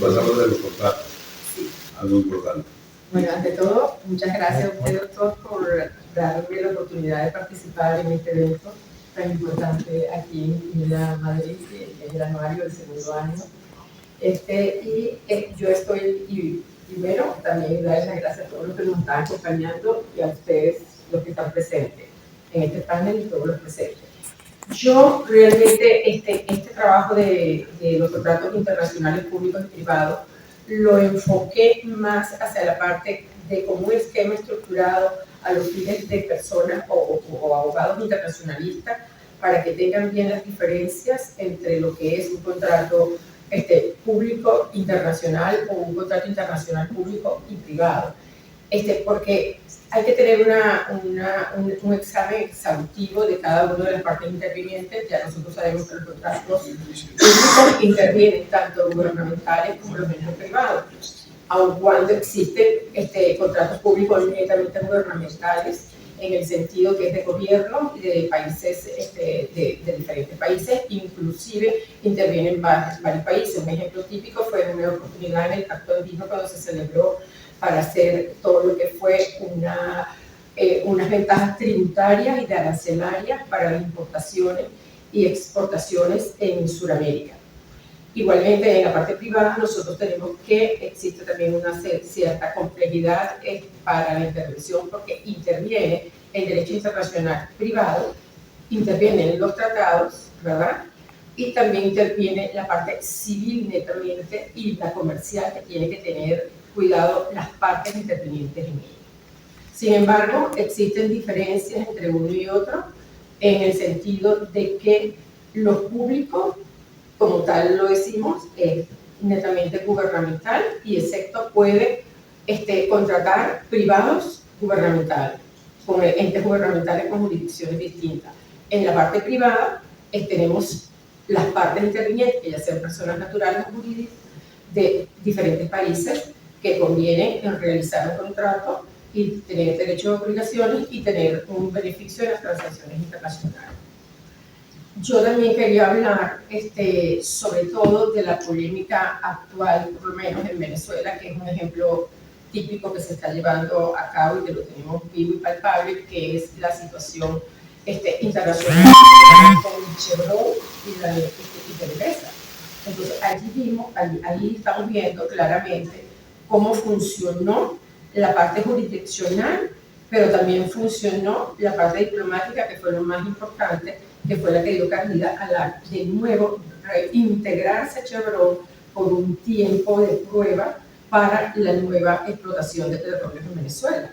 Pasamos de los contratos, Sí. algo importante. Bueno, ante todo, muchas gracias a usted, doctor, por darme la oportunidad de participar en este evento tan importante aquí en la Madrid, que es el anuario del segundo año. Yo estoy, y primero también darles las gracias a todos los que nos están acompañando y a ustedes, los que están presentes en este panel y todos los presentes. Yo realmente este trabajo de los contratos internacionales públicos y privados lo enfoqué más hacia la parte de como un esquema estructurado a los fines de personas o abogados internacionalistas para que tengan bien las diferencias entre lo que es un contrato público internacional o un contrato internacional público y privado. Porque hay que tener un examen exhaustivo de cada una de las partes intervinientes. Ya nosotros sabemos que los contratos públicos intervienen tanto gubernamentales como los medios privados, aun cuando existen contratos públicos netamente gubernamentales en el sentido que es de gobierno y de países, de diferentes países, inclusive intervienen varios países. Un ejemplo típico fue una oportunidad en el Pacto Andino cuando se celebró para hacer todo lo que fue unas ventajas tributarias y de arancelarias para las importaciones y exportaciones en Sudamérica. Igualmente, en la parte privada, nosotros tenemos que existe también una cierta complejidad para la intervención, porque interviene el derecho internacional privado, intervienen los tratados, ¿verdad? Y también interviene la parte civil netamente y la comercial, que tiene que tener cuidado las partes intervinientes en ella. Sin embargo, existen diferencias entre uno y otro en el sentido de que lo público, como tal lo decimos, es netamente gubernamental y el sector puede contratar privados gubernamentales, con entes gubernamentales con jurisdicciones distintas. En la parte privada tenemos las partes intervinientes, que ya sean personas naturales o jurídicas, de diferentes países que conviene en realizar un contrato y tener derechos y obligaciones y tener un beneficio de las transacciones internacionales. Yo también quería hablar sobre todo de la polémica actual, por lo menos en Venezuela, que es un ejemplo típico que se está llevando a cabo y que lo tenemos vivo y palpable, que es la situación internacional con Chevron y la PDVSA. Entonces, allí estamos viendo claramente cómo funcionó la parte jurisdiccional, pero también funcionó la parte diplomática, que fue lo más importante, que fue la que dio cabida a la, de nuevo, reintegrarse a Chevron por un tiempo de prueba para la nueva explotación de petróleo en Venezuela,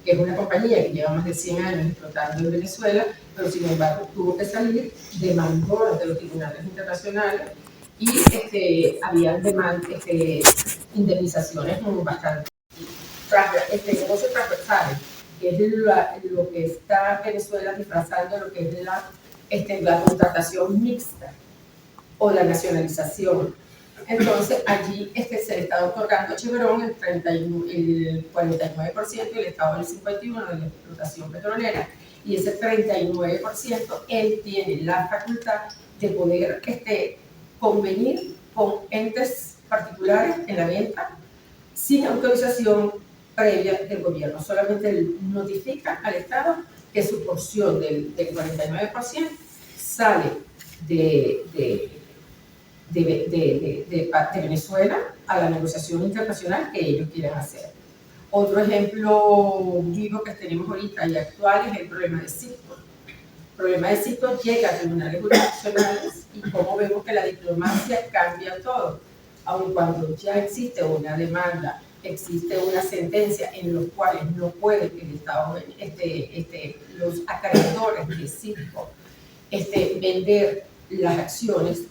que es una compañía que lleva más de 100 años explotando en Venezuela, pero sin embargo tuvo que salir, demandó ante los tribunales internacionales y habían indemnizaciones bastante negocios transversales, que es lo que está Venezuela disfrazando lo que es la contratación mixta o la nacionalización. Entonces, allí se le está otorgando a Chevron el 49% y el Estado el 51% de la explotación petrolera. Y ese 39%, él tiene la facultad de poder convenir con entes particulares en la venta sin autorización previa del gobierno. Solamente él notifica al Estado que su porción del 49% sale de Venezuela a la negociación internacional que ellos quieren hacer. Otro ejemplo vivo que tenemos ahorita y actual es el problema de Citgo. El problema de Citgo llega a tribunales jurisdiccionales y como vemos que la diplomacia cambia todo. Aun cuando ya existe una demanda, existe una sentencia en los cuales no puede el Estado, los acreedores de Citgo vender las acciones,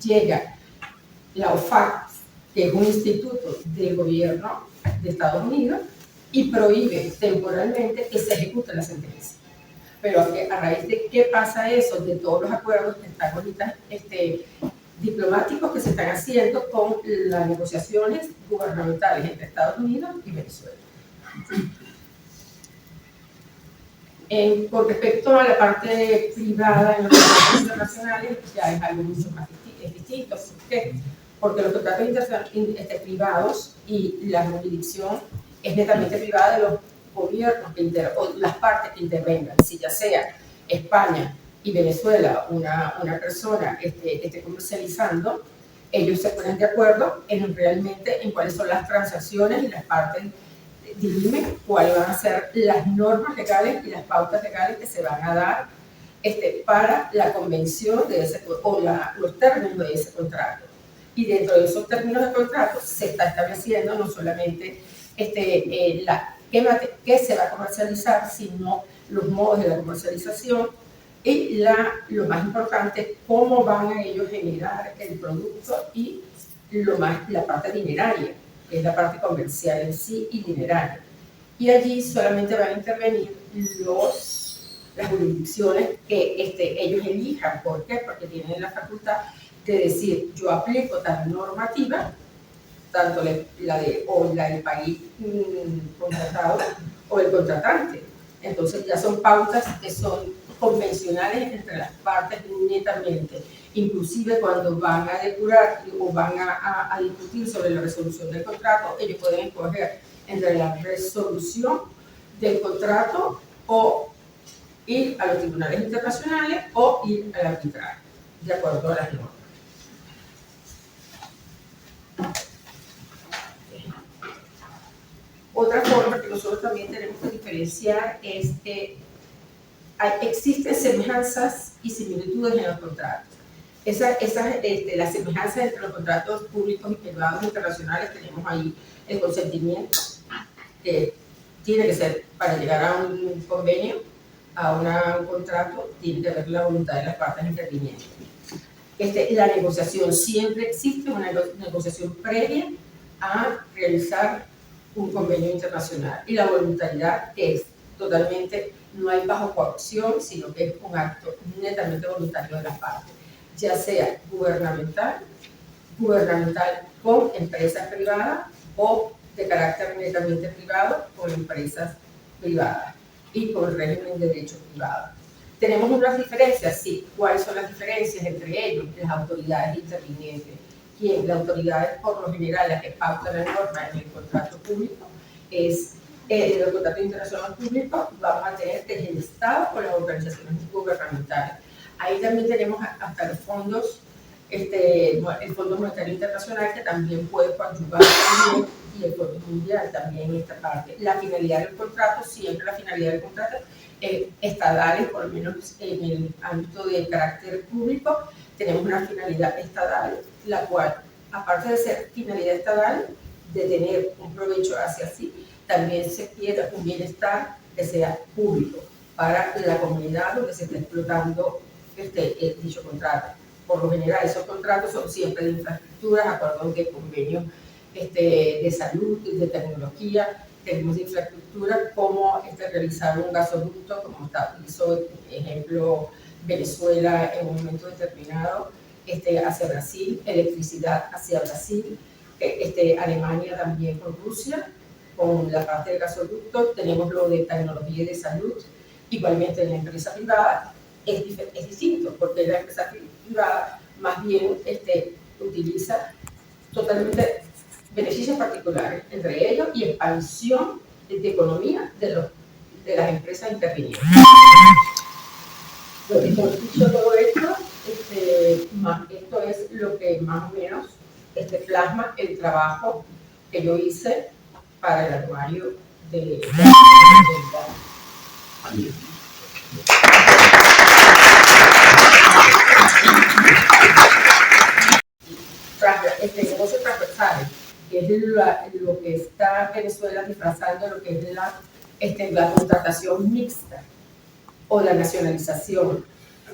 llega la OFAC, que es un instituto del gobierno de Estados Unidos, y prohíbe temporalmente que se ejecute la sentencia. Pero a raíz de qué pasa eso, de todos los acuerdos que están ahorita diplomáticos que se están haciendo con las negociaciones gubernamentales entre Estados Unidos y Venezuela. Con respecto a la parte privada en los contratos internacionales, ya es algo mucho más distinto, porque porque los contratos privados y la jurisdicción es netamente privada de los gobiernos o las partes que intervengan, si ya sea España y Venezuela, una persona esté comercializando, ellos se ponen de acuerdo realmente en cuáles son las transacciones y las partes dirimen cuáles van a ser las normas legales y las pautas legales que se van a dar para la convención de ese, o los términos de ese contrato. Y dentro de esos términos de contrato se está estableciendo no solamente qué se va a comercializar, sino los modos de la comercialización y lo más importante, cómo van a ellos generar el producto y la parte dineraria, que es la parte comercial en sí y dineraria. Y allí solamente van a intervenir las jurisdicciones que ellos elijan. ¿Por qué? Porque tienen la facultad de decir, yo aplico tal normativa, tanto la del país contratado o el contratante. Entonces ya son pautas que son convencionales entre las partes netamente. Inclusive cuando van a depurar o van a discutir sobre la resolución del contrato, ellos pueden escoger entre la resolución del contrato o ir a los tribunales internacionales o ir al arbitraje, de acuerdo a las normas. Otra forma que nosotros también tenemos que diferenciar es que existen semejanzas y similitudes en los contratos. Las semejanzas entre los contratos públicos y privados internacionales, tenemos ahí el consentimiento, que tiene que ser, para llegar a un convenio, a un contrato, tiene que haber la voluntad de las partes intervinientes. La negociación, siempre existe una negociación previa a realizar un convenio internacional, y la voluntariedad es totalmente, no hay bajo coacción, sino que es un acto netamente voluntario de las partes, ya sea gubernamental con empresas privadas o de carácter netamente privado con empresas privadas y con régimen de derecho privado. ¿Tenemos unas diferencias? Sí. ¿Cuáles son las diferencias entre ellos? Las autoridades intervinientes. ¿Quién? Las autoridades, por lo general, las que pautan la norma en el contrato público, es el contrato internacional público, vamos a tener desde el Estado o las organizaciones gubernamentales. Ahí también tenemos hasta los fondos, el Fondo Monetario Internacional, que también puede coadyuvar también, y el Fondo Mundial también en esta parte. La finalidad del contrato, siempre la finalidad del contrato, estadales, por lo menos en el ámbito de carácter público, tenemos una finalidad estadal, la cual, aparte de ser finalidad estadal, de tener un provecho hacia sí, también se quiere un bienestar que sea público para la comunidad donde se está explotando dicho contrato. Por lo general, esos contratos son siempre de infraestructuras, acuerdos de convenios de salud, de tecnología. Tenemos de infraestructura como realizar un gasoducto, como hizo, ejemplo, Venezuela en un momento determinado hacia Brasil, electricidad hacia Brasil, Alemania también con Rusia, con la parte del gasoducto. Tenemos lo de tecnología y de salud. Igualmente en la empresa privada es distinto, porque la empresa privada más bien utiliza totalmente beneficios particulares, entre ellos y expansión de economía de las empresas intervinientes. Lo que hemos dicho todo esto, esto es lo que más o menos plasma el trabajo que yo hice para el anuario de negocios transversales, que es lo que está Venezuela disfrazando, lo que es la contratación mixta o la nacionalización.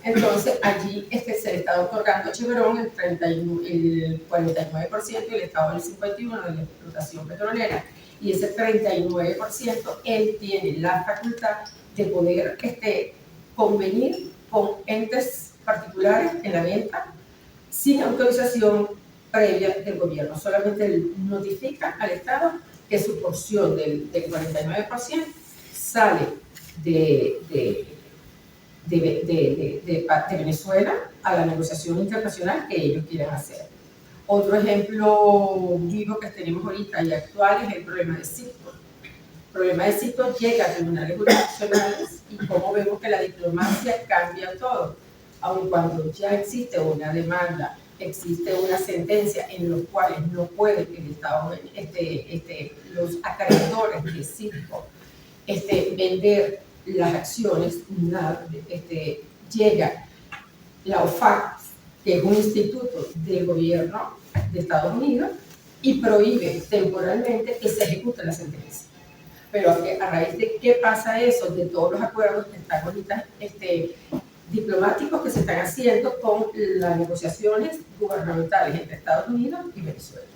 Entonces, allí se le está otorgando a Chevron el 49% y el Estado el 51% de la explotación petrolera. Y ese 39%, él tiene la facultad de poder convenir con entes particulares en la venta sin autorización previa del gobierno. Solamente él notifica al Estado que su porción del 49% sale de Venezuela a la negociación internacional que ellos quieren hacer. Otro ejemplo vivo que tenemos ahorita y actual es el problema de Citgo. El problema de Citgo llega a tribunales jurisdiccionales y como vemos que la diplomacia cambia todo. Aun cuando ya existe una demanda, existe una sentencia en los cuales no puede el Estado, los acreedores de Citgo vender las acciones, llega la OFAC, que es un instituto del gobierno de Estados Unidos, y prohíbe temporalmente que se ejecute la sentencia. Pero a raíz de qué pasa eso, de todos los acuerdos que están ahorita diplomáticos que se están haciendo con las negociaciones gubernamentales entre Estados Unidos y Venezuela.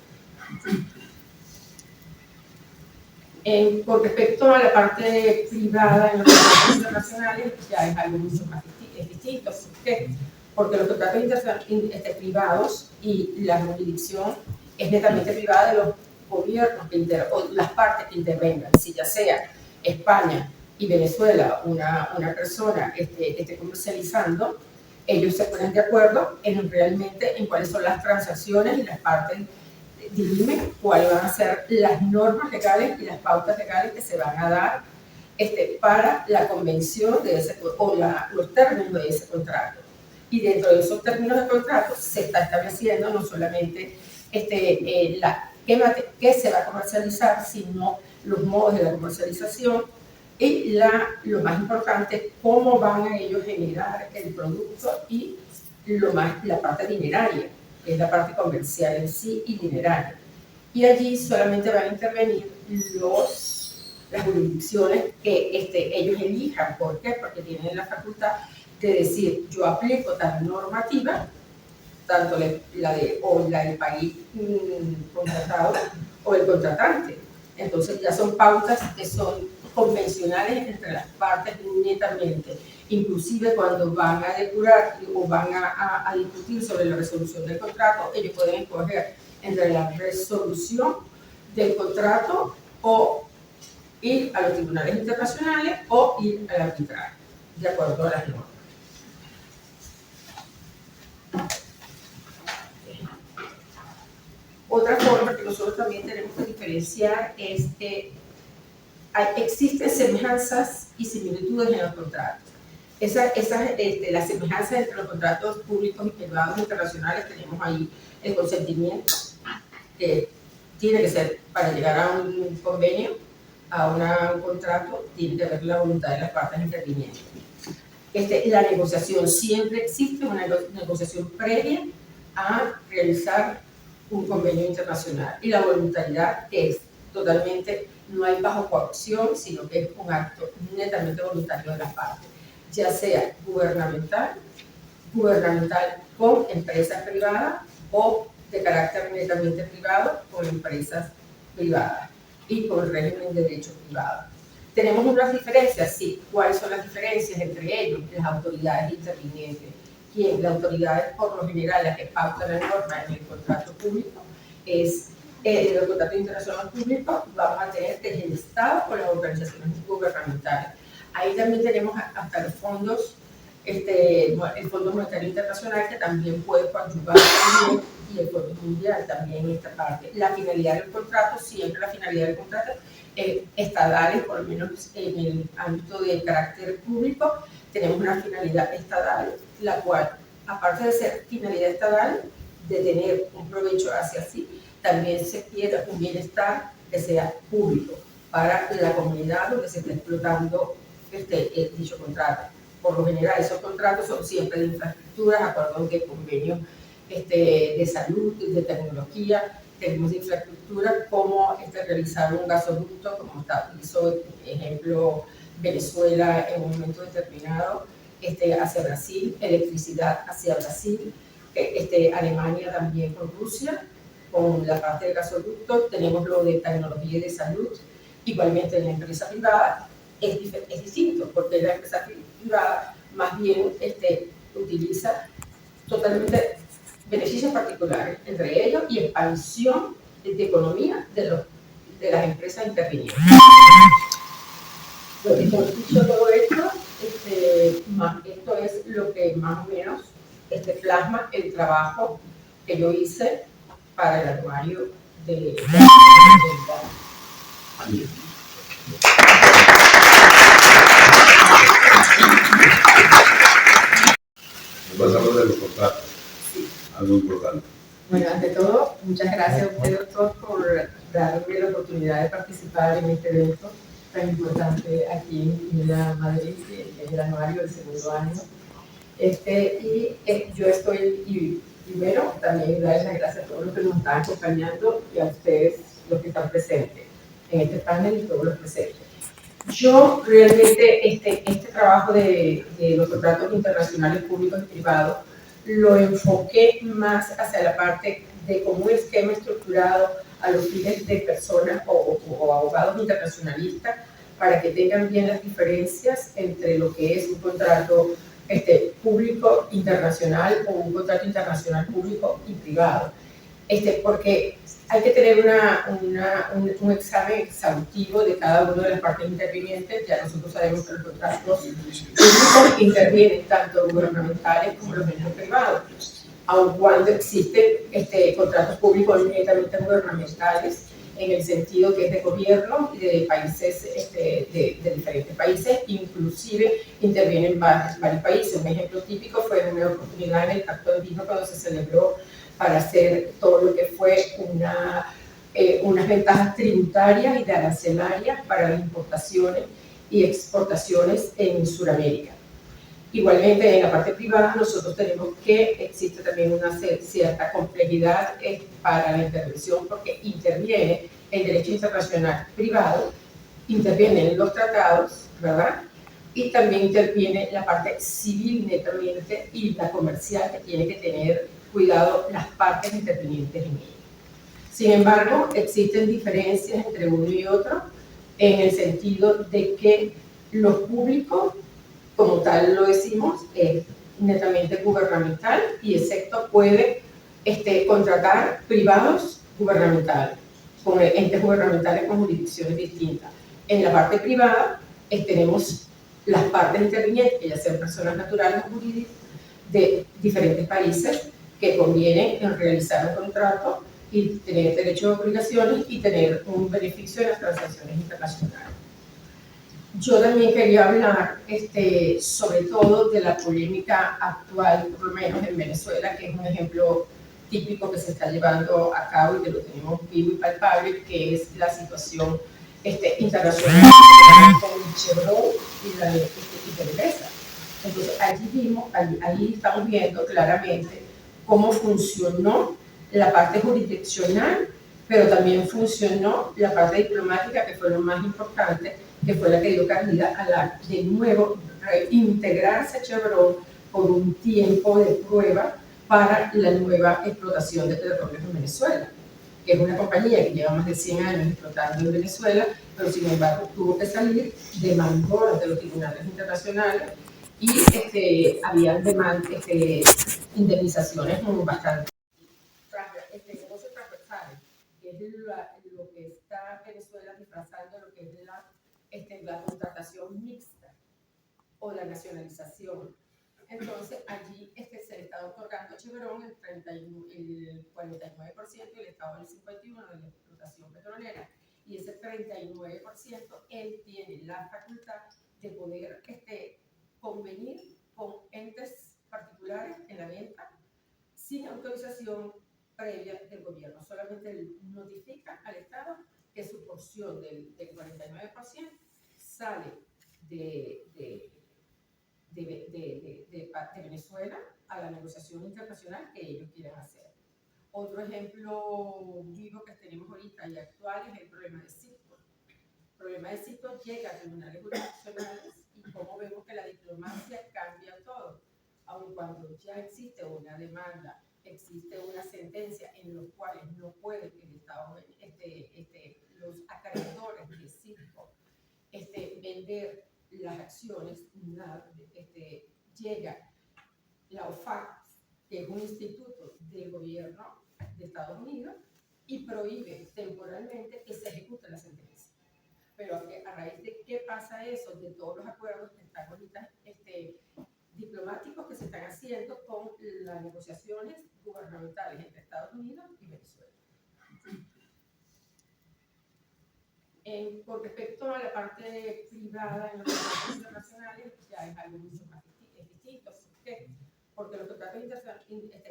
Con respecto a la parte privada en los contratos internacionales, ya es algo mucho más distinto. ¿Por qué? Porque los contratos privados y la jurisdicción es netamente privada de los gobiernos o las partes que intervengan. Si ya sea España y Venezuela, una persona esté comercializando, ellos se ponen de acuerdo en cuáles son las transacciones y las partes dirimen cuáles van a ser las normas legales y las pautas legales que se van a dar para la convención de los términos de ese contrato. Y dentro de esos términos de contrato se está estableciendo no solamente qué se va a comercializar, sino los modos de la comercialización y lo más importante, cómo van a ellos generar el producto y la parte dineraria, que es la parte comercial en sí y dineraria. Y allí solamente van a intervenir las jurisdicciones que ellos elijan. ¿Por qué? Porque tienen la facultad de decir, yo aplico tal normativa, tanto la del país contratado o el contratante. Entonces ya son pautas que son convencionales entre las partes netamente. Inclusive cuando van a depurar o van a discutir sobre la resolución del contrato, ellos pueden escoger entre la resolución del contrato o ir a los tribunales internacionales o ir al arbitraje, de acuerdo a las normas. Otra forma que nosotros también tenemos que diferenciar es que existen semejanzas y similitudes en los contratos. Las semejanzas entre los contratos públicos y privados internacionales, tenemos ahí el consentimiento, que tiene que ser para llegar a un convenio, a un contrato, tiene que haber la voluntad de las partes intervinientes. La negociación, siempre existe una negociación previa a realizar un convenio internacional, y la voluntariedad es totalmente, no hay bajo coacción, sino que es un acto netamente voluntario de las partes, ya sea gubernamental con empresas privadas o de carácter netamente privado con empresas privadas y con régimen de derecho privado. Tenemos unas diferencias, sí. ¿Cuáles son las diferencias entre ellos? Las autoridades intervinientes. La autoridad, por lo general, la que pauta la norma en el contrato público es los contratos internacionales públicos, vamos a tener desde el Estado o las organizaciones gubernamentales. Ahí también tenemos hasta los fondos, el Fondo Monetario Internacional, que también puede coadyuvar también, y el Fondo Mundial también en esta parte. La finalidad del contrato, siempre la finalidad del contrato, estadales, por lo menos en el ámbito de carácter público, tenemos una finalidad estadal, la cual, aparte de ser finalidad estadal, de tener un provecho hacia sí, también se quiere un bienestar que sea público para la comunidad donde se está explotando dicho contrato. Por lo general, esos contratos son siempre de infraestructuras, acuerdos de convenios de salud, de tecnología. Tenemos infraestructura como realizar un gasoducto, como hizo, ejemplo, Venezuela en un momento determinado hacia Brasil, electricidad hacia Brasil, Alemania también con Rusia, con la parte del gasoducto. Tenemos lo de tecnología y de salud. Igualmente en la empresa privada es distinto, porque la empresa privada más bien utiliza totalmente beneficios particulares, entre ellos y expansión de economía de las empresas intervinientes. Hemos dicho todo esto, esto es lo que más o menos plasma el trabajo que yo hice para el anuario de la Pasamos de los contratos. Sí. Algo importante. Bueno, ante todo, muchas gracias a usted, doctor, por darme la oportunidad de participar en este evento tan importante aquí en la Madrid, que es el anuario del segundo año. Yo estoy, y bueno, también darles las gracias a todos los que nos están acompañando y a ustedes, los que están presentes en este panel y todos los presentes. Yo realmente este trabajo de los contratos internacionales públicos y privados lo enfoqué más hacia la parte de cómo un esquema estructurado a los fines de personas o abogados internacionalistas para que tengan bien las diferencias entre lo que es un contrato público internacional o un contrato internacional público y privado. Porque hay que tener un examen exhaustivo de cada una de las partes intervinientes. Ya nosotros sabemos que los contratos públicos intervienen tanto gubernamentales como los entes privados, aun cuando existen contratos públicos netamente gubernamentales, en el sentido que es de gobierno y de países, de diferentes países, inclusive intervienen varios países. Un ejemplo típico fue una oportunidad en el Pacto de Vino cuando se celebró para hacer todo lo que fue unas ventajas tributarias y de arancelarias para las importaciones y exportaciones en Sudamérica. Igualmente, en la parte privada, nosotros tenemos que existe también una cierta complejidad para la intervención, porque interviene el derecho internacional privado, intervienen los tratados, ¿verdad? Y también interviene la parte civil netamente y la comercial, que tiene que tener cuidado las partes intervinientes en ella. Sin embargo, existen diferencias entre uno y otro en el sentido de que lo público, como tal lo decimos, es netamente gubernamental y el sector puede contratar privados gubernamentales, con entes gubernamentales con jurisdicciones distintas. En la parte privada tenemos las partes intervinientes, que ya sean personas naturales o jurídicas, de diferentes países que convienen en realizar un contrato y tener derechos y obligaciones y tener un beneficio de las transacciones internacionales. Yo también quería hablar sobre todo de la polémica actual, por lo menos en Venezuela, que es un ejemplo típico que se está llevando a cabo y que lo tenemos vivo y palpable, que es la situación internacional con Chevron y la PDVSA. Entonces, allí estamos viendo claramente cómo funcionó la parte jurisdiccional, pero también funcionó la parte diplomática, que fue lo más importante, que fue la que dio cabida a la, de nuevo, reintegrarse Chevron por un tiempo de prueba para la nueva explotación de petróleo en Venezuela, que es una compañía que lleva más de 100 años explotando en Venezuela, pero sin embargo tuvo que salir, demandó ante los tribunales internacionales y habían indemnizaciones bastante transversales, que es lo que está Venezuela disfrazando lo que es la contratación mixta o la nacionalización. Entonces, allí se le está otorgando a Chevron el 49% y el Estado el 51% de la explotación petrolera. Y ese 39%, él tiene la facultad de poder convenir con entes particulares en la venta sin autorización previa del gobierno. Solamente él notifica al Estado que su porción del 49% sale de Venezuela a la negociación internacional que ellos quieren hacer. Otro ejemplo vivo que tenemos ahorita y actual es el problema de Citgo. El problema de Citgo llega a tribunales jurisdiccionales y como vemos que la diplomacia cambia todo. Aun cuando ya existe una demanda, existe una sentencia en los cuales no puede el Estado, los acreedores de Citgo vender las acciones, llega la OFAC, que es un instituto del gobierno de Estados Unidos, y prohíbe temporalmente que se ejecute la sentencia. Pero a raíz de qué pasa eso, de todos los acuerdos que están ahorita diplomáticos que se están haciendo con las negociaciones gubernamentales entre Estados Unidos y Venezuela. Con respecto a la parte privada en los contratos internacionales, ya es algo mucho más distinto. ¿Por qué? Porque los contratos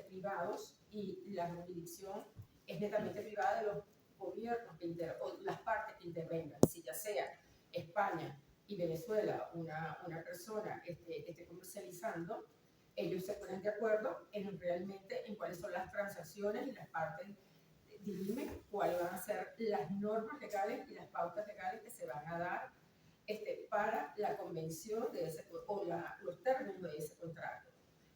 privados y la jurisdicción es netamente privada de los gobiernos o las partes que intervengan. Si ya sea España y Venezuela, una persona esté comercializando, ellos se ponen de acuerdo en cuáles son las transacciones y las partes dirimen cuáles van a ser las normas legales y las pautas legales que se van a dar para la convención de los términos de ese contrato.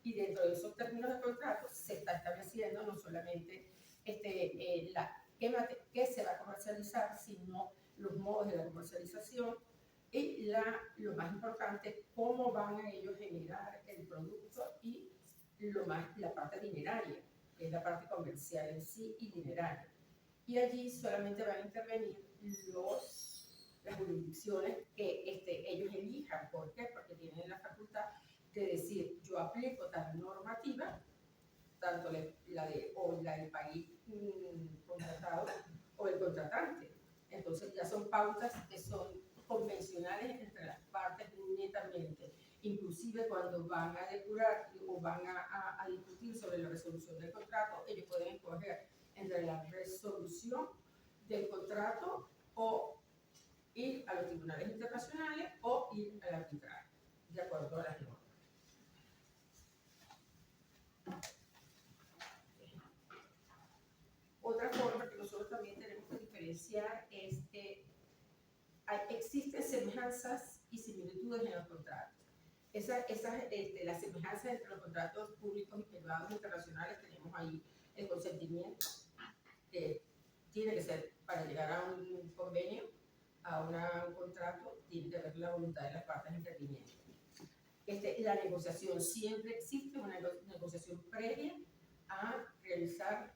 Y dentro de esos términos de contrato se está estableciendo no solamente qué se va a comercializar, sino los modos de la comercialización y lo más importante, cómo van a ellos generar el producto y la parte dineraria, que es la parte comercial en sí y dineraria. Y allí solamente van a intervenir las jurisdicciones que ellos elijan. ¿Por qué? Porque tienen la facultad de decir, yo aplico tal normativa, tanto la del país contratado o el contratante. Entonces ya son pautas que son convencionales entre las partes netamente. Inclusive cuando van a depurar o van a discutir sobre la resolución del contrato, ellos pueden escoger entre la resolución del contrato o ir a los tribunales internacionales o ir al arbitraje, de acuerdo a las normas. Otra forma que nosotros también tenemos que diferenciar es que existen semejanzas y similitudes en los contratos. Las semejanzas entre los contratos públicos y privados internacionales, tenemos ahí el consentimiento, que tiene que ser para llegar a un convenio, a un contrato, tiene que haber la voluntad de las partes intervinientes. La negociación, siempre existe una negociación previa a realizar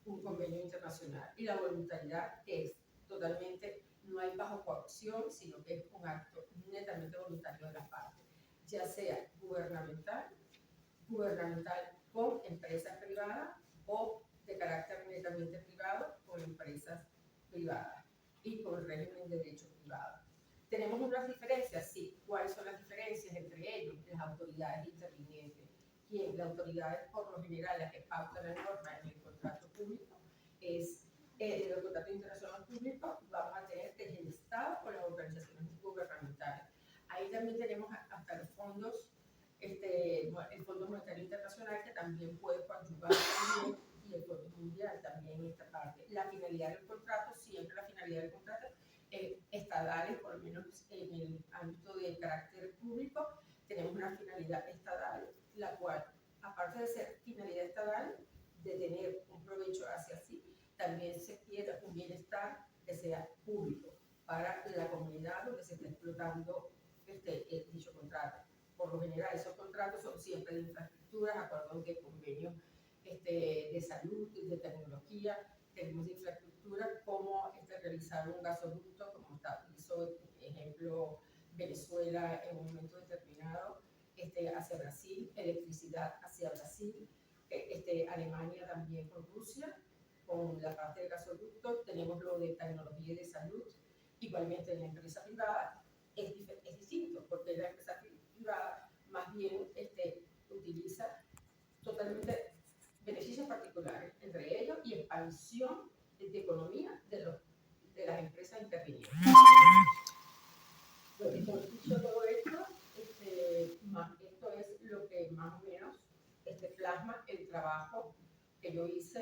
un convenio internacional, y la voluntariedad es totalmente, no hay bajo coacción, sino que es un acto netamente voluntario de las partes, ya sea gubernamental con empresas privadas o de carácter netamente privado con empresas privadas y con régimen de derecho privado. ¿Tenemos unas diferencias? Sí. ¿Cuáles son las diferencias entre ellos? Las autoridades intervinientes. ¿Quién? La autoridad, por lo general, la que pauta la norma en el contrato público es el contrato internacional público. Vamos a tener desde el Estado o las organizaciones gubernamentales. Ahí también tenemos hasta los fondos, el Fondo Monetario Internacional, que también puede coadyuvar también, y el Fondo Mundial también en esta parte. La finalidad del contrato, siempre la finalidad del contrato, estadales, por lo menos en el ámbito de carácter público, tenemos una finalidad estadal, la cual, aparte de ser finalidad estadal, de tener un provecho hacia sí, también se quiere un bienestar que sea público para la comunidad donde se está explotando dicho contrato. Por lo general, esos contratos son siempre de infraestructuras, acuerdos de convenios de salud, de tecnología, tenemos de infraestructura, como realizar un gasoducto, como hizo, ejemplo, Venezuela en un momento determinado, hacia Brasil, electricidad hacia Brasil, Alemania también con Rusia, con la parte del gasoducto, tenemos lo de tecnología y de salud, igualmente en la empresa privada es distinto, porque la empresa privada más bien utiliza totalmente beneficios particulares, entre ellos y expansión de economía de las empresas intervinientes. Bueno, dicho todo esto, esto es lo que más o menos plasma el trabajo que yo hice